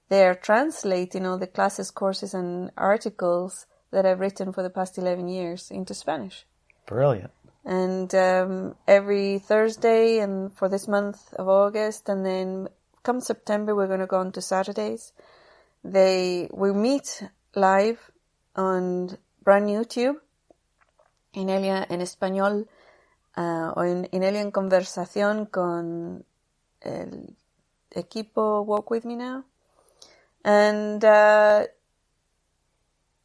they are translating all the classes, courses, and articles that I've written for the past 11 years into Spanish. Brilliant. And every Thursday, and for this month of August, and then come September, we're going to go on to Saturdays. We meet live on brand new YouTube. Inelia en español o Inelia en conversación con el equipo Walk With Me Now. And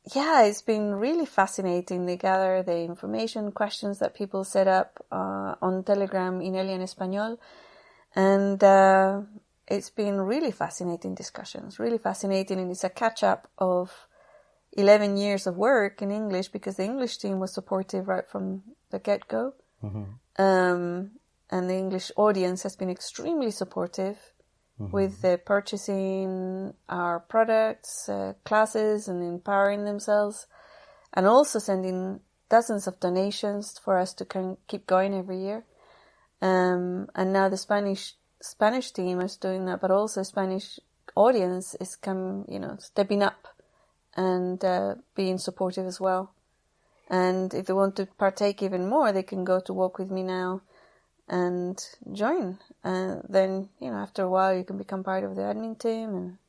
it's been really fascinating. They gather the information, questions that people set up on Telegram, Inelia en español. And it's been really fascinating discussions, really fascinating. And it's a catch-up of 11 years of work in English, because the English team was supportive right from the get-go. And the English audience has been extremely supportive with purchasing our products, classes, and empowering themselves, and also sending dozens of donations for us to keep going every year. And now the Spanish team is doing that, but also Spanish audience is stepping up and being supportive as well. And if they want to partake even more, they can go to Walk With Me Now and join. Then, after a while, you can become part of the admin team, and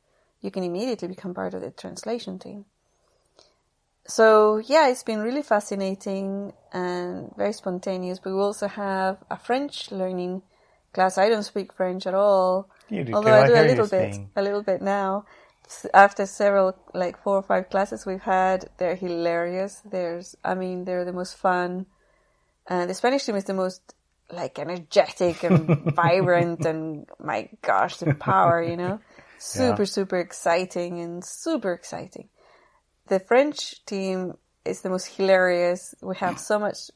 you can immediately become part of the translation team. So, it's been really fascinating and very spontaneous. But we also have a French learning class. I don't speak French at all. You do, although I do a little bit now. After several, 4 or 5 classes we've had, they're hilarious. They're the most fun. The Spanish team is the most, energetic and vibrant, and my gosh, the power, super exciting and super exciting. The French team is the most hilarious. We have so much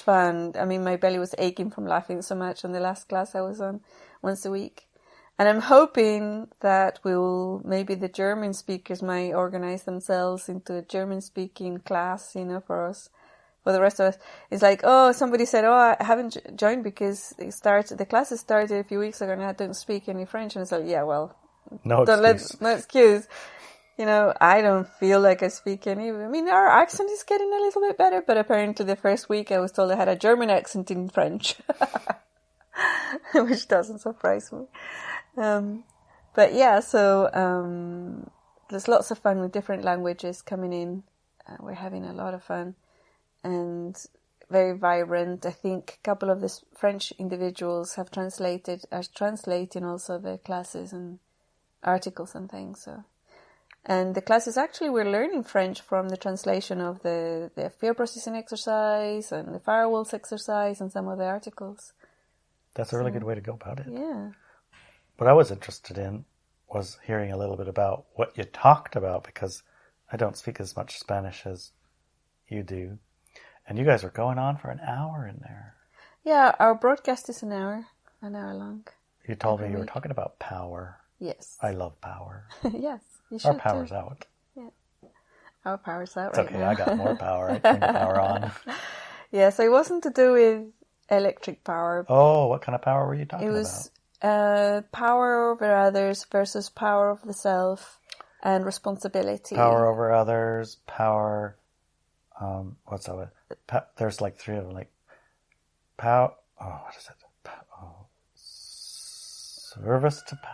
fun. My belly was aching from laughing so much on the last class I was on once a week. And I'm hoping that maybe the German speakers might organize themselves into a German-speaking class, for us. For the rest of us, it's like, somebody said, I haven't joined because the classes started a few weeks ago and I don't speak any French. And it's like, yeah, well, no excuse. I don't feel like I speak any. I mean, our accent is getting a little bit better, but apparently the first week I was told I had a German accent in French, which doesn't surprise me. But yeah, so there's lots of fun with different languages coming in. We're having a lot of fun. And very vibrant. I think a couple of the French individuals are translating also the classes and articles and things. So, and the classes actually we're learning French from the translation of the fear processing exercise and the firewalls exercise and some of the articles. That's a really good way to go about it. Yeah. What I was interested in was hearing a little bit about what you talked about, because I don't speak as much Spanish as you do. And you guys were going on for an hour in there. Yeah, our broadcast is an hour long. You told me you were talking about power. Yes. I love power. Yes, you should. Our power's out. Yeah. Our power's out it's right okay, now. I got more power. I turned the power on. Yeah, so it wasn't to do with electric power. Oh, what kind of power were you talking about? It was power over others versus power of the self and responsibility. Power over others, power... what's that? There's like three of them. Like power. Oh, what is it?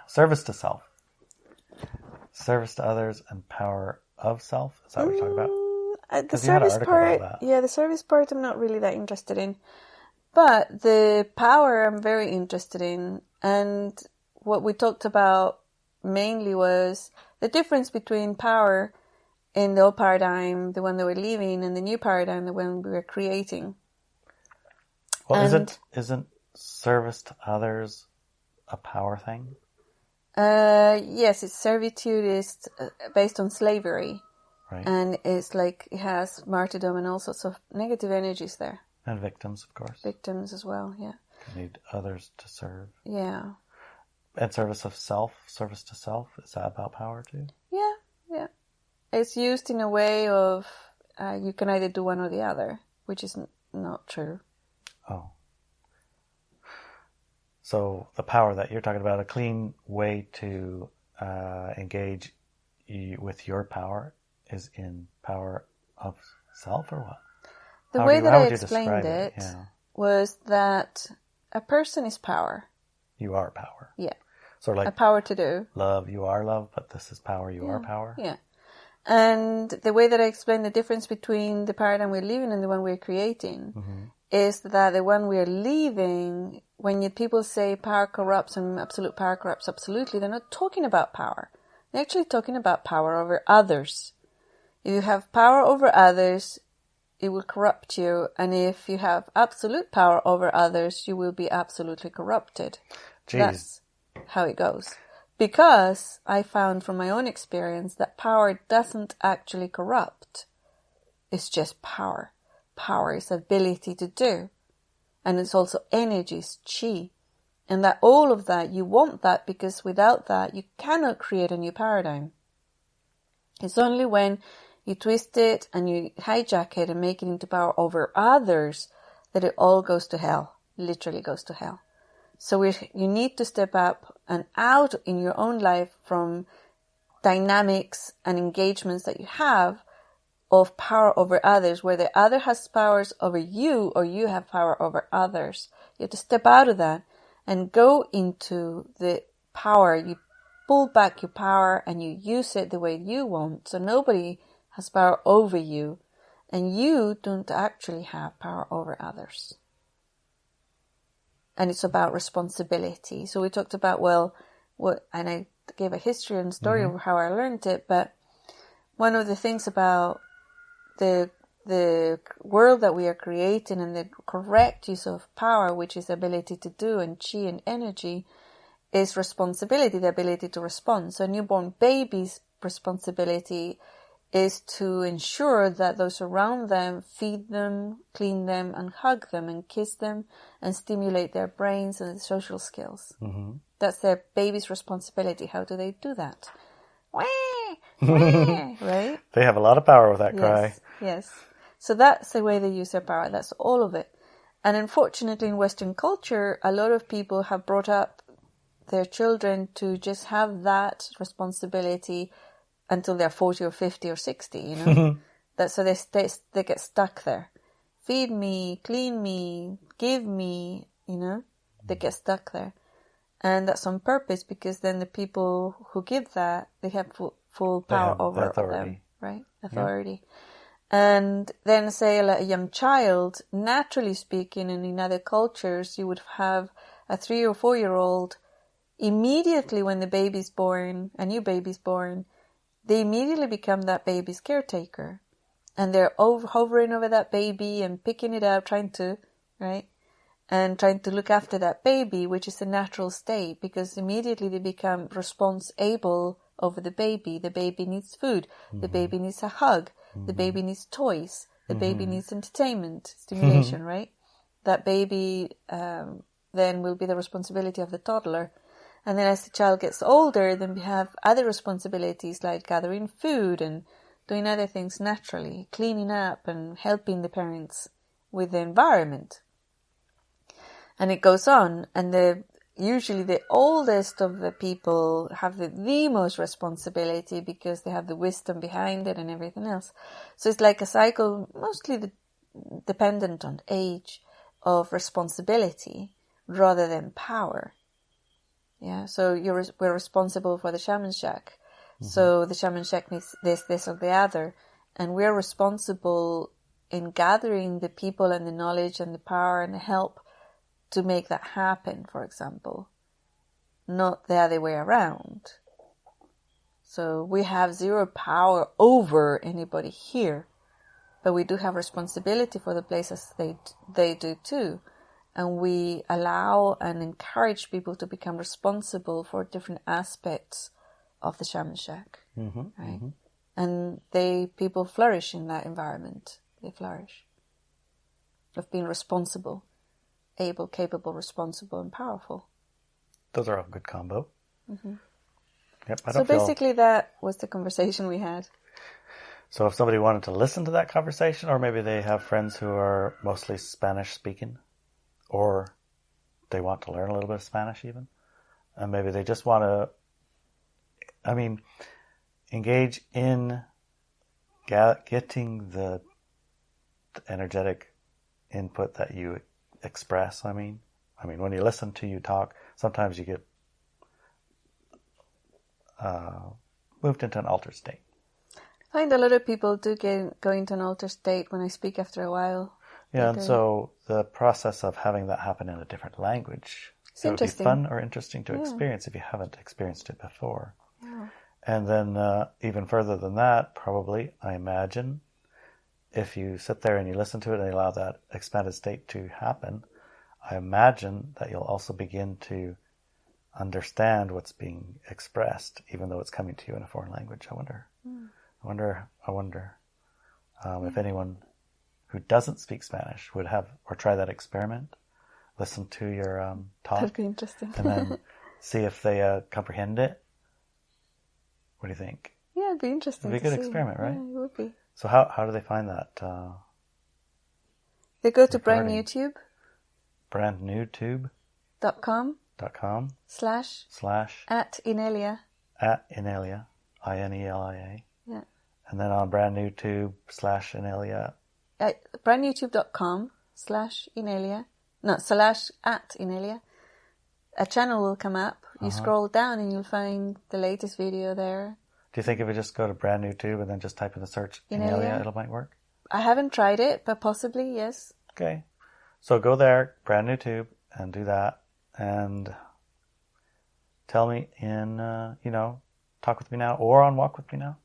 Service to self, service to others, and power of self. Is that what you're talking about? The service part. Yeah, the service part. I'm not really that interested in, but the power I'm very interested in. And what we talked about mainly was the difference between power in the old paradigm, the one that we're leaving, and the new paradigm, the one we were creating. Well, isn't service to others a power thing? Yes, its servitude is based on slavery. Right. And it's like it has martyrdom and all sorts of negative energies there. And victims, of course. Victims as well, yeah. You need others to serve. Yeah. And service to self, is that about power too? Yeah. It's used in a way of you can either do one or the other, which is not true. Oh. So the power that you're talking about, a clean way to engage with your power is in power of self, or what? The way that I explained it was that a person is power. You are power. Yeah. Sort of like a power to do. Love, you are love, but this is power, you are power. Yeah. And the way that I explain the difference between the paradigm we're leaving and the one we're creating is that the one we're leaving, when people say power corrupts and absolute power corrupts absolutely, they're not talking about power. They're actually talking about power over others. If you have power over others, it will corrupt you. And if you have absolute power over others, you will be absolutely corrupted. Jeez. That's how it goes. Because I found from my own experience that power doesn't actually corrupt. It's just power. Power is ability to do. And it's also energy, it's chi. And that all of that, you want that because without that, you cannot create a new paradigm. It's only when you twist it and you hijack it and make it into power over others that it all goes to hell. Literally goes to hell. So you need to step up and out in your own life from dynamics and engagements that you have of power over others, where the other has powers over you or you have power over others. You have to step out of that and go into the power. You pull back your power and you use it the way you want. So nobody has power over you and you don't actually have power over others. And it's about responsibility. So we talked about, and I gave a history and story of how I learned it, but one of the things about the world that we are creating and the correct use of power, which is the ability to do and chi and energy, is responsibility, the ability to respond. So a newborn baby's responsibility is to ensure that those around them feed them, clean them, and hug them, and kiss them, and stimulate their brains and their social skills. That's their baby's responsibility. How do they do that? Wah, wah, right? They have a lot of power with that cry. Yes. So that's the way they use their power. That's all of it. And unfortunately, in Western culture, a lot of people have brought up their children to just have that responsibility until they're 40 or 50 or 60, you know. So they get stuck there. Feed me, clean me, give me, you know. They get stuck there. And that's on purpose, because then the people who give that, they have full power over them, right? Authority. Yeah. And then say a young child, naturally speaking, and in other cultures, you would have a 3 or 4 year old immediately when the baby's born, a new baby's born, they immediately become that baby's caretaker. And they're hovering over that baby and picking it up, trying to look after that baby, which is the natural state, because immediately they become responsible over the baby. The baby needs food. The baby needs a hug. The baby needs toys. The baby needs entertainment, stimulation, right? That baby then will be the responsibility of the toddler. And then as the child gets older, then we have other responsibilities like gathering food and doing other things naturally, cleaning up and helping the parents with the environment. And it goes on, and usually the oldest of the people have the most responsibility because they have the wisdom behind it and everything else. So it's like a cycle, mostly dependent on age, of responsibility rather than power. Yeah, so we're responsible for the shaman shack. So the shaman shack needs this, or the other, and we're responsible in gathering the people and the knowledge and the power and the help to make that happen, for example, not the other way around. So we have zero power over anybody here, but we do have responsibility for the places they do too. And we allow and encourage people to become responsible for different aspects of the shaman shack, right? And people flourish in that environment. They flourish of being responsible. Able, capable, responsible, and powerful. Those are all good combo. Yep. So basically that was the conversation we had. So if somebody wanted to listen to that conversation, or maybe they have friends who are mostly Spanish speaking, or they want to learn a little bit of Spanish even, and maybe they just want to, engage in getting the energetic input that you express. I mean, when you listen to you talk, sometimes you get moved into an altered state. I find a lot of people do go into an altered state when I speak after a while. Yeah, and so the process of having that happen in a different language, it would be fun or interesting to experience if you haven't experienced it before. Yeah. And then even further than that, probably, I imagine, if you sit there and you listen to it and allow that expanded state to happen, I imagine that you'll also begin to understand what's being expressed, even though it's coming to you in a foreign language. I wonder if anyone who doesn't speak Spanish would have or try that experiment, listen to your talk. That'd be interesting. And then see if they comprehend it. What do you think? Yeah, it'd be interesting. It'd be a good experiment, right? Yeah, it would be. So how do they find that? They go to brandnewtube. brandnewtube.com / @Inelia. @Inelia, Inelia. Yeah. And then on brandnewtube /Inelia. brandnewtube.com /Inelia. No, /@Inelia. A channel will come up. You scroll down and you'll find the latest video there. Do you think if we just go to brandnewtube and then just type in the search Inelia, it might work? I haven't tried it, but possibly, yes. Okay. So go there, brandnewtube, and do that. And tell me in, Talk With Me Now or on Walk With Me Now,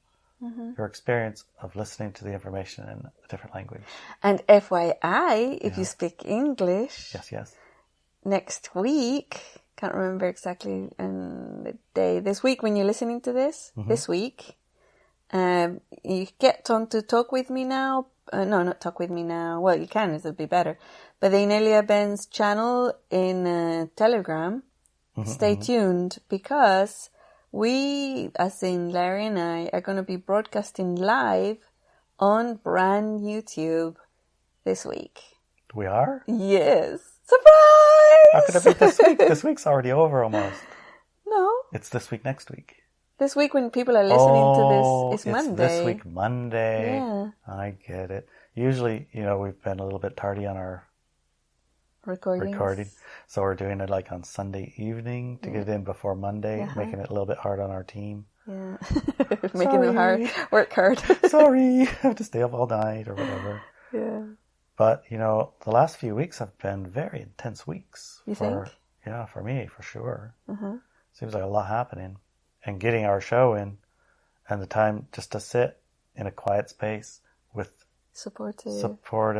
your experience of listening to the information in a different language. And FYI, if you speak English, yes, next week, can't remember exactly the day, this week when you're listening to this, this week, you get on to Talk With Me Now. No, not Talk With Me Now. Well, you can, it'll be better. But the Inelia Benz channel in Telegram, stay tuned, because we, as in Larry and I, are going to be broadcasting live on brand YouTube this week. We are? Yes. Surprise! How could it be this week? This week's already over almost. No. It's this week next week. This week when people are listening to this, it's Monday. This week Monday. Yeah. I get it. Usually, we've been a little bit tardy on our recording. So we're doing it like on Sunday evening to get it in before Monday, making it a little bit hard on our team. Yeah. Making them work hard. Sorry. I have to stay up all night or whatever. Yeah. But, the last few weeks have been very intense weeks. You think? Yeah, for me, for sure. Uh-huh. Seems like a lot happening. And getting our show in and the time just to sit in a quiet space with supportive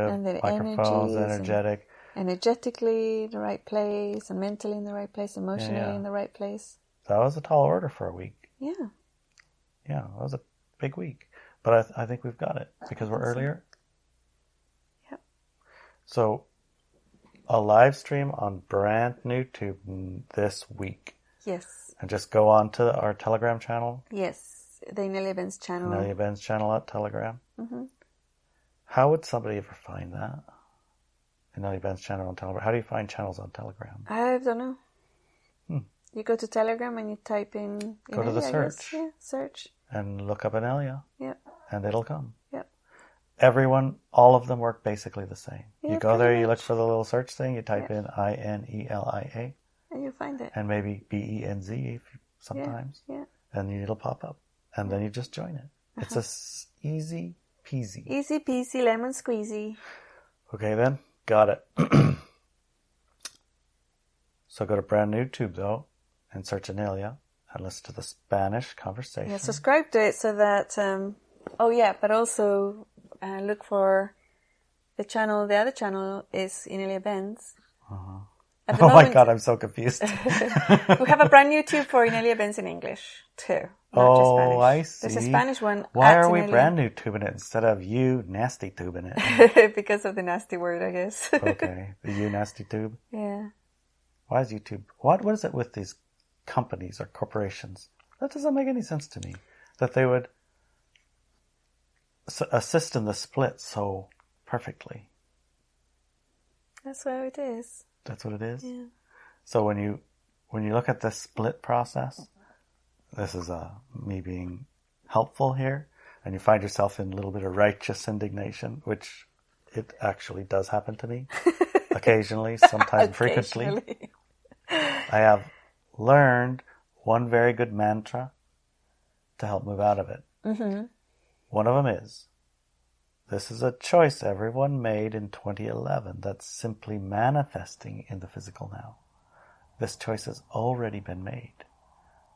and microphones, energetic. Energetically in the right place, and mentally in the right place, emotionally in the right place. That was a tall order for a week. Yeah. Yeah, that was a big week. But I think we've got it because we're earlier. Yep. So, a live stream on brand new Tube this week. Yes. And just go on to our Telegram channel. Yes, the Inelia Benz channel. Inelia Benz channel at Telegram. Mm-hmm. How would somebody ever find that? Inelia Benz channel on Telegram. How do you find channels on Telegram? I don't know. You go to Telegram and you type in... Go to the search. Yeah, search. And look up Inelia. Yep. And it'll come. Yep. All of them work basically the same. Yeah, you go there, you look for the little search thing, you type in INELIA. And you find it. And maybe BENZ sometimes. Yeah. And it'll pop up. And then you just join it. It's easy peasy. Easy peasy, lemon squeezy. Okay then. Got it. So go to brand new Tube though and search Inelia and listen to the Spanish conversation. Yeah, subscribe to it so that... but also look for the channel. The other channel is Inelia Benz. Uh-huh. Oh my God, I'm so confused. We have a brand new tube for Inelia Benz in English, too. Not just Spanish. I see. There's a Spanish one. Why are we brand new tubing it instead of you nasty tubing it? Because of the nasty word, I guess. Okay. The you nasty tube? Yeah. Why is YouTube? What is it with these companies or corporations? That doesn't make any sense to me. That they would assist in the split so perfectly. That's what it is. That's what it is? Yeah. So when you look at this split process, this is me being helpful here, and you find yourself in a little bit of righteous indignation, which it actually does happen to me occasionally, sometimes frequently. I have learned one very good mantra to help move out of it. Mm-hmm. One of them is, this is a choice everyone made in 2011 that's simply manifesting in the physical now. This choice has already been made.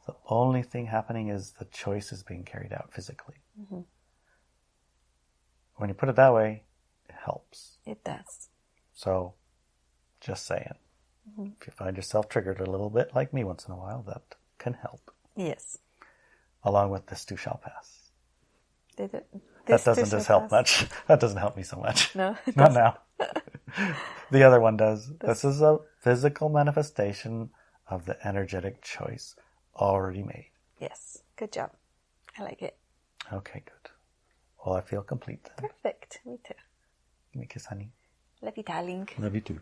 The only thing happening is the choice is being carried out physically. Mm-hmm. When you put it that way, it helps. It does. So, just saying. Mm-hmm. If you find yourself triggered a little bit like me once in a while, that can help. Yes. Along with this too shall pass. That doesn't just help much. That doesn't help me so much. No. Not now. The other one does. This is a physical manifestation of the energetic choice already made. Yes. Good job. I like it. Okay, good. Well, I feel complete then. Perfect. Me too. Give me a kiss, honey. Love you, darling. Love you too.